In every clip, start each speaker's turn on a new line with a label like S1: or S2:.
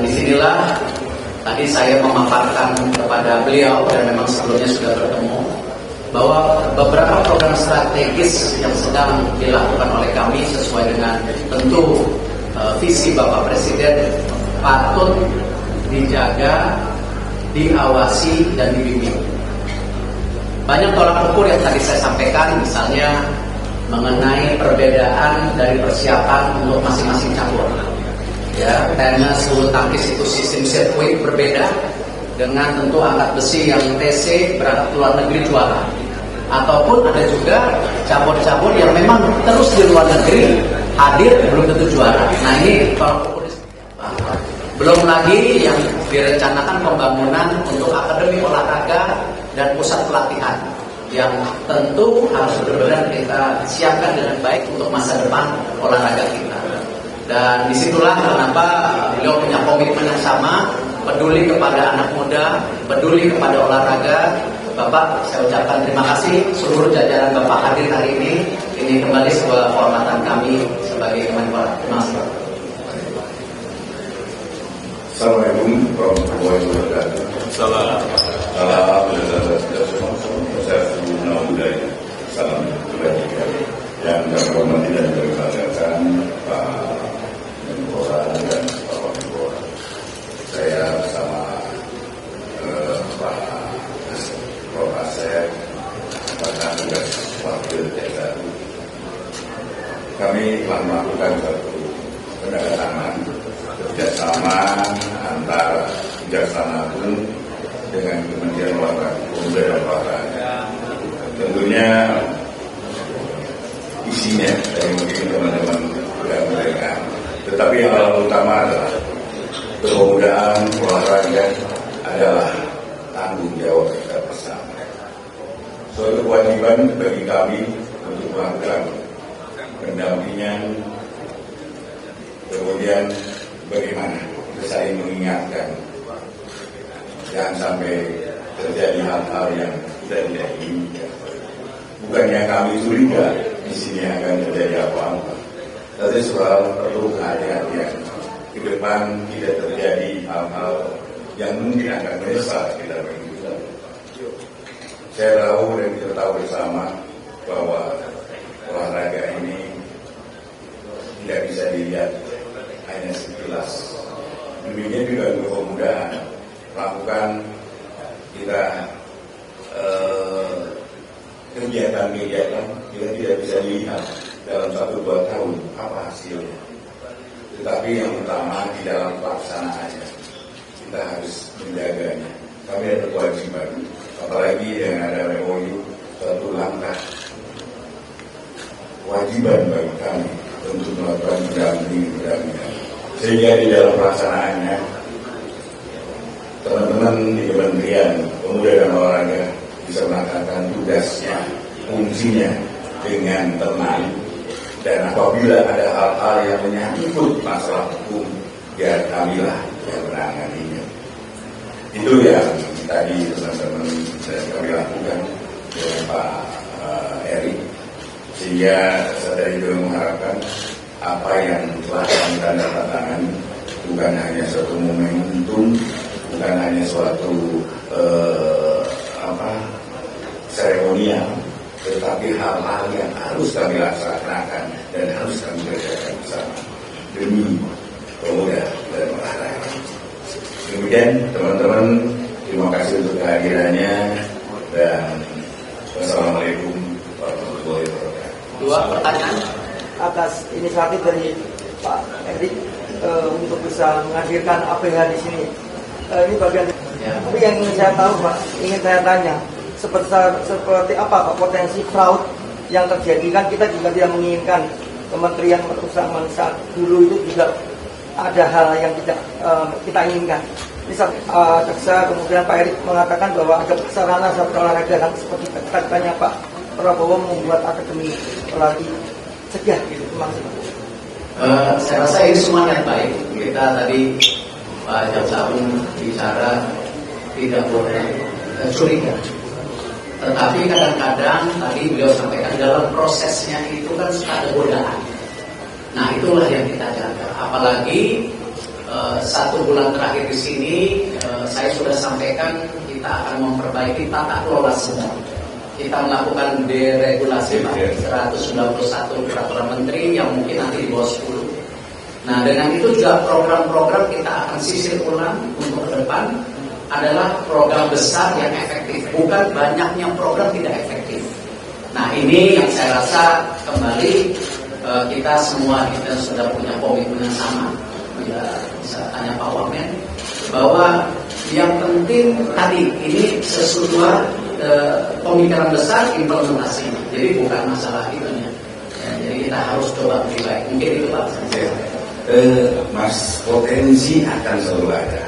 S1: disinilah tadi saya memaparkan kepada beliau, dan memang sebelumnya sudah bertemu, bahwa beberapa program strategis yang sedang dilakukan oleh kami sesuai dengan tentu visi Bapak Presiden patut dijaga, diawasi, dan dibimbing. Banyak tolak ukur yang tadi saya sampaikan, misalnya mengenai perbedaan dari persiapan untuk masing-masing cabur. Ya, tenis, bulu tangkis itu sistem sirkuit berbeda dengan tentu angkat besi yang TC berangkat ke luar negeri juara. Ataupun ada juga cabur-cabur yang memang terus di luar negeri hadir belum tentu juara. Nah, ini tolak ukur. Belum lagi yang direncanakan pembangunan untuk akademi olahraga dan pusat pelatihan yang tentu harus benar-benar kita siapkan dengan baik untuk masa depan olahraga kita. Dan disitulah kenapa beliau punya komitmen yang sama, peduli kepada anak muda, peduli kepada olahraga. Bapak, saya ucapkan terima kasih seluruh jajaran Bapak hadir hari ini. Ini kembali sebuah kehormatan kami sebagai Kemenpora. Terima kasih.
S2: Assalamualaikum warahmatullahi wabarakatuh. Salam kebajikan yang kami hormati dan kami banggakan Pak Menpora dan Pak Menpora. Saya bersama Pak Prof. Asep, Pak Tugas Wakil Jajaran. Kami telah melakukan satu penandatanganan kerjasama antara Kejaksaan Agung dengan Kementerian Pemuda dan Olahraga. Tentunya isinya dari mungkin teman-teman sudah mereka, tetapi yang paling utama adalah kepemudaan olahraga adalah tanggung jawab kita bersama. Suatu kewajiban bagi kami untuk melakukan pendampingan, kemudian bagaimana kita saling mengingatkan, jangan sampai terjadi hal-hal yang kita tidak inginkan. Bukannya kami curiga di sini akan terjadi apa-apa, tapi soal perlu kehati-hatian ke depan tidak terjadi hal-hal yang mungkin akan menyesal kita berikutnya. Saya tahu dan kita tahu bersama bahwa olahraga ini tidak bisa dilihat hanya sekilas. Demikian juga untuk kemudahan melakukan kita kegiatan-kegiatan kita tidak bisa dilihat dalam 1-2 tahun apa hasilnya. Tetapi yang utama di dalam pelaksanaannya kita harus menjaganya. Kami ada kewajiban, apalagi dengan ada MOU, satu langkah kewajiban bagi kami untuk melakukan pendampingan. Sehingga di dalam pelaksanaannya teman-teman di Kementerian Pemuda dan Olahraga bisa melakukan tugasnya, fungsinya dengan tenang, dan apabila ada hal-hal yang menyangkut masalah hukum, biar kamilah yang menanganinya. Itu yang tadi teman-teman dan kami lakukan dengan Pak Erik, sehingga saya tadi juga mengharapkan apa yang telah kami tandatangani bukan hanya suatu momentum, bukan hanya suatu seremonial, tetapi hal-hal yang harus kami laksanakan dan harus kami kerjakan bersama demi pemuda dan olahraga. Demikian teman-teman, terima kasih untuk kehadirannya dan wassalamualaikum warahmatullahi wabarakatuh.
S3: Dua pertanyaan atas inisiatif dari Pak Erik untuk bisa menghadirkan APH di sini. Ini bagian. Tapi yang ingin saya tahu, Pak, ingin saya tanya, seperti apa Pak potensi fraud yang terjadi? Kan kita juga tidak menginginkan Kementerian Perusahaan saat dulu itu juga ada hal yang tidak kita inginkan. Misal jaksa, kemudian Pak Erik mengatakan bahwa ada sarana olahraga dan seperti katanya Pak Prabowo membuat akademi lagi cegah gitu, maksudnya.
S1: Saya rasa ini semua yang baik. Kita tadi Pak Jaksa Agung bicara tidak boleh curiga. Tetapi kadang-kadang tadi beliau sampaikan dalam prosesnya itu kan suka ada godaan. Nah itulah yang kita jaga. Apalagi 1 bulan terakhir di sini saya sudah sampaikan kita akan memperbaiki tata kelola semua. Kita melakukan deregulasi Pak, 191 peraturan menteri yang mungkin nanti di bawah 10. Nah, dengan itu juga program-program kita akan sisir ulang untuk ke depan adalah program besar yang efektif, bukan banyaknya program tidak efektif. Nah, ini yang saya rasa kembali kita semua kita sudah punya komitmen yang sama. Ya, bisa tanya Pak Wamen bahwa yang penting tadi ini sesuai pemikiran besar implementasinya. Jadi bukan masalah itunya. Ya, jadi kita harus coba lebih baik. Mungkin itu Pak.
S2: Mas, potensi akan selalu ada.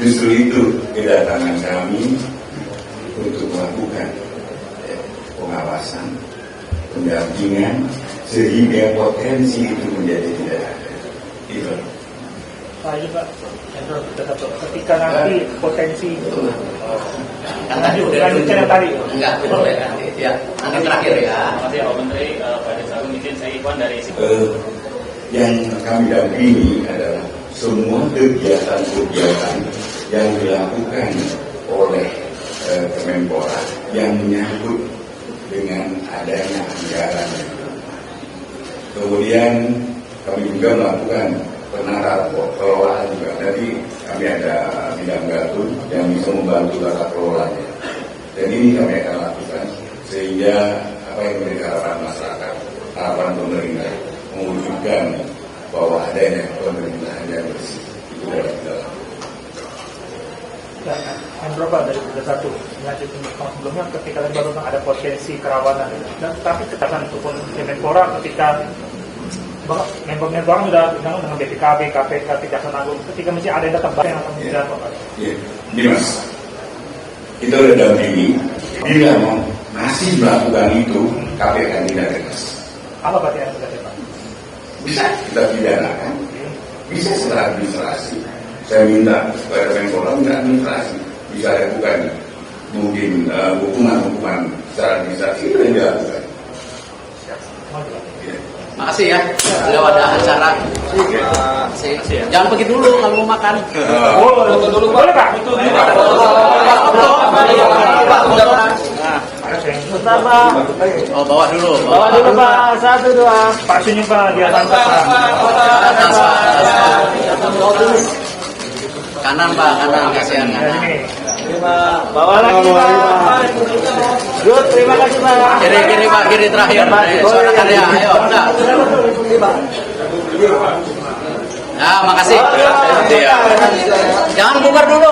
S2: Justru itu kedatangan kami untuk melakukan pengawasan, pendampingan, sehingga potensi itu menjadi tidak ada. Itu.
S4: Pak juga, ketika nanti potensi
S1: Kan tadi udah
S4: tadi.
S1: Enggak, boleh nanti. Ya, nanti terakhir ya.
S5: Terima kasih Pak Menteri. Pak Desagung izin saya Ikhwan dari
S2: Yang kami dampingi adalah semua kegiatan-kegiatan yang dilakukan oleh Kemenpora yang menyangkut dengan adanya anggaran. Kemudian kami juga melakukan penata kelolaan juga. Tadi kami ada bidang gatur yang bisa membantu tata kelolanya. Dan ini kami akan lakukan sehingga apa yang menjadi harapan masyarakat, harapan pemerintah mewujudkan bahwa adanya pemerintahan yang bersih itu dalam.
S4: Yang berapa dari satu lanjutin tahun sebelumnya ketika baru ada potensi kerawanan dan tapi ketakan ataupun Kemenpora ketika member-member sudah bilang dengan BPKB, KPK, Kejaksaan Agung ketika masih ada data baru yang akan menjadi apa?
S2: Iya, Dimas, kita udah dampingi. Bila masih melakukan itu, KPK tidak tegas.
S4: Apa berarti yang sudah Pak?
S2: Bisa kita pidanakan, bisa secara administrasi. Saya minta kepada Kemenpora minta administrasi bisa lakukan mungkin hukuman-hukuman secara administrasi itu yang dilakukan.
S1: Makasih ya. Beliau ada acara. Jangan pergi dulu kalau mau makan.
S4: Foto dulu boleh Pak?
S3: Pertama,
S1: Oh, bawa dulu.
S3: bawa dulu Pak, 1, 2.
S4: Pak senyum Pak di atas Pak.
S1: Kanan Pak, kanan kasihan kanan.
S3: Bawa lagi Pak. Good, terima kasih Pak.
S1: Kiri Pak, kiri terakhir. Suarakan ya, ayo. Udah. Ya, makasih. Jangan bubar dulu,